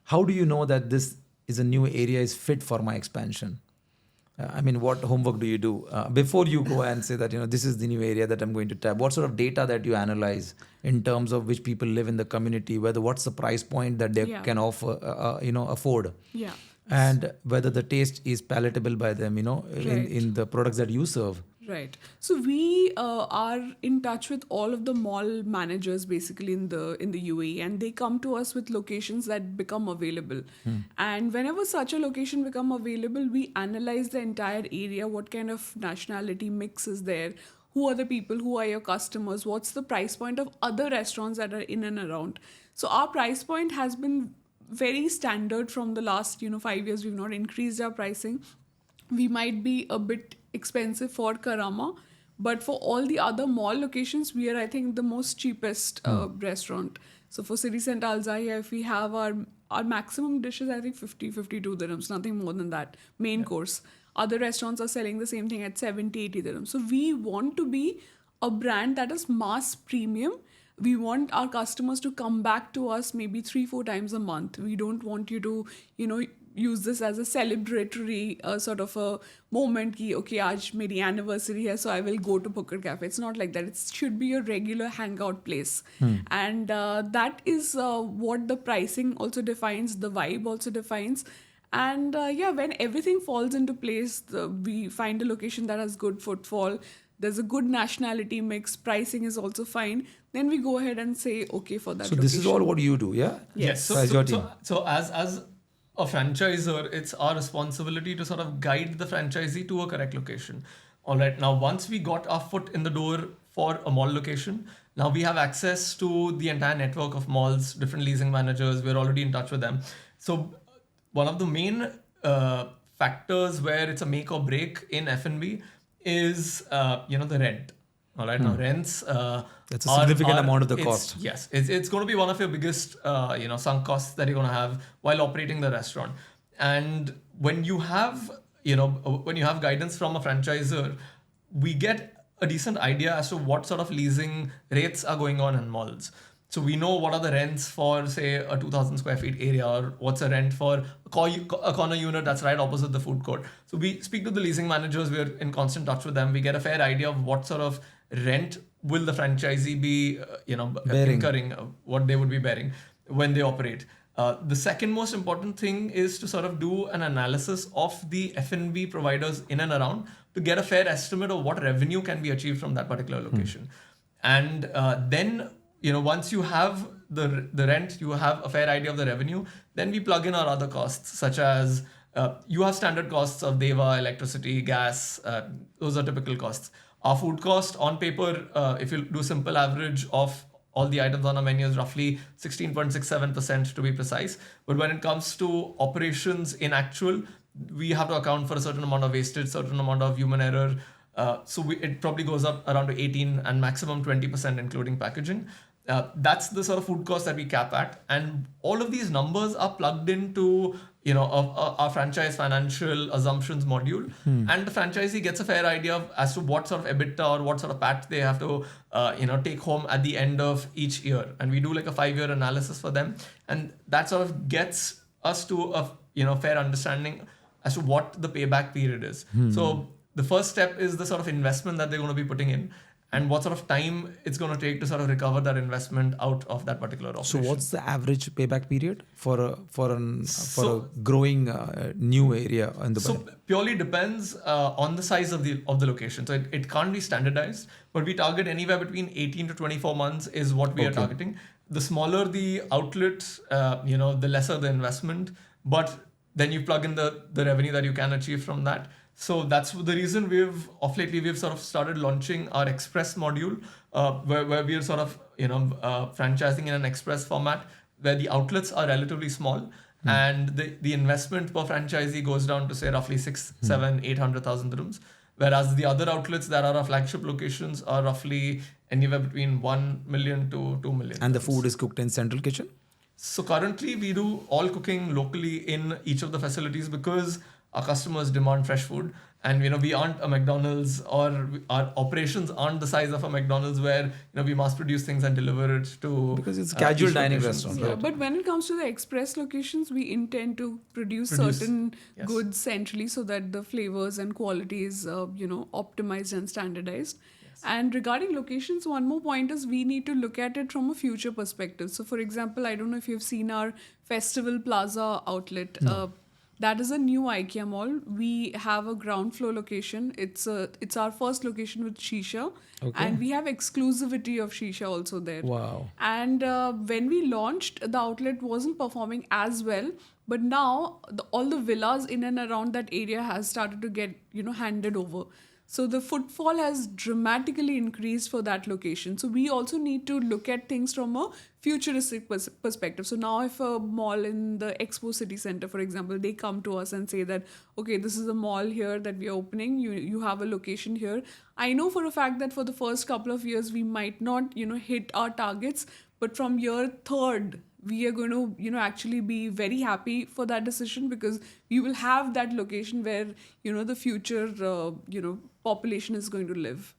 how do you know that this is a new area is fit for my expansion? I mean, what homework do you do before you go and say that, this is the new area that I'm going to tap? What sort of data that you analyze in terms of which people live in the community, what's the price point that they can offer, afford? Yeah. And whether the taste is palatable by them, in the products that you serve. Right. So we are in touch with all of the mall managers basically in the UAE, and they come to us with locations that become available. And whenever such a location become available, we analyze the entire area. What kind of nationality mix is there? Who are the people? Who are your customers? What's the price point of other restaurants that are in and around? So our price point has been very standard from the last 5 years. We've not increased our pricing. We might be a bit expensive for Karama, but for all the other mall locations, we are, I think, the most cheapest restaurant. So for City Center Al Zahia, if we have our maximum dishes, I think 52 dirhams, nothing more than that, main course. Other restaurants are selling the same thing at 70-80 dirhams. So we want to be a brand that is mass premium. We want our customers to come back to us maybe 3-4 times a month. We don't want you to, use this as a celebratory sort of a moment ki, okay, aaj meri anniversary hai, so I will go to Bhukkad Cafe. It's not like that. It should be a regular hangout place. And that is what the pricing also defines, the vibe also defines. And when everything falls into place, we find a location that has good footfall, there's a good nationality mix, pricing is also fine, then we go ahead and say okay for that location. This is all what you do, yeah? Yes. So as a franchisor, it's our responsibility to sort of guide the franchisee to a correct location. All right. Now, once we got our foot in the door for a mall location, now we have access to the entire network of malls, different leasing managers. We're already in touch with them. So one of the main factors where it's a make or break in F&B is, the rent. All right. Now, rents. That's a significant amount of the cost. Yes. It's going to be one of your biggest, sunk costs that you're going to have while operating the restaurant. And when you have, guidance from a franchisor, we get a decent idea as to what sort of leasing rates are going on in malls. So we know what are the rents for, say, a 2,000 square feet area, or what's a rent for a corner unit that's right opposite the food court. So we speak to the leasing managers. We're in constant touch with them. We get a fair idea of what sort of rent will the franchisee be, incurring, what they would be bearing when they operate. The second most important thing is to sort of do an analysis of the F&B providers in and around to get a fair estimate of what revenue can be achieved from that particular location. And then, once you have the rent, you have a fair idea of the revenue, then we plug in our other costs, such as you have standard costs of deva, electricity, gas. Those are typical costs. Our food cost on paper, if you do simple average of all the items on our menu, is roughly 16.67% to be precise. But when it comes to operations in actual, we have to account for a certain amount of wastage, certain amount of human error. So it probably goes up around to 18 and maximum 20%, including packaging. That's the sort of food cost that we cap at. And all of these numbers are plugged into, our franchise financial assumptions module. And the franchisee gets a fair idea as to what sort of EBITDA or what sort of PAT they have to, take home at the end of each year. And we do like a 5-year analysis for them. And that sort of gets us to a, fair understanding as to what the payback period is. So the first step is the sort of investment that they're going to be putting in, and what sort of time it's going to take to sort of recover that investment out of that particular operation. So what's the average payback period for a growing new area in the So purely depends on the size of the location. So it can't be standardized, but we target anywhere between 18 to 24 months is what we are targeting. The smaller the outlet, the lesser the investment, but then you plug in the revenue that you can achieve from that. So that's the reason we've sort of started launching our express module, where we are sort of, franchising in an express format where the outlets are relatively small and the investment per franchisee goes down to say roughly 800,000 dirhams. Whereas the other outlets that are our flagship locations are roughly anywhere between 1 million to 2 million. And the food is cooked in central kitchen? So currently we do all cooking locally in each of the facilities because our customers demand fresh food, and we aren't a McDonald's, or our operations aren't the size of a McDonald's where we mass produce things and deliver it to Because it's casual each dining location. restaurant, Yeah, right? but when it comes to the express locations, we intend to produce certain yes. goods centrally so that the flavors and quality is, optimized and standardized. And regarding locations, one more point is we need to look at it from a future perspective. So, for example, I don't know if you've seen our Festival Plaza outlet. That is a new IKEA mall. We have a ground floor location. It's our first location with Shisha, and we have exclusivity of Shisha also there. Wow. And when we launched, the outlet wasn't performing as well. But now all the villas in and around that area has started to get handed over. So the footfall has dramatically increased for that location. So we also need to look at things from a futuristic perspective. So now if a mall in the Expo City Center, for example, they come to us and say that, okay, this is a mall here that we are opening. You have a location here. I know for a fact that for the first couple of years, we might not, hit our targets. But from year third, we are going to actually be very happy for that decision, because we will have that location where the future population is going to live.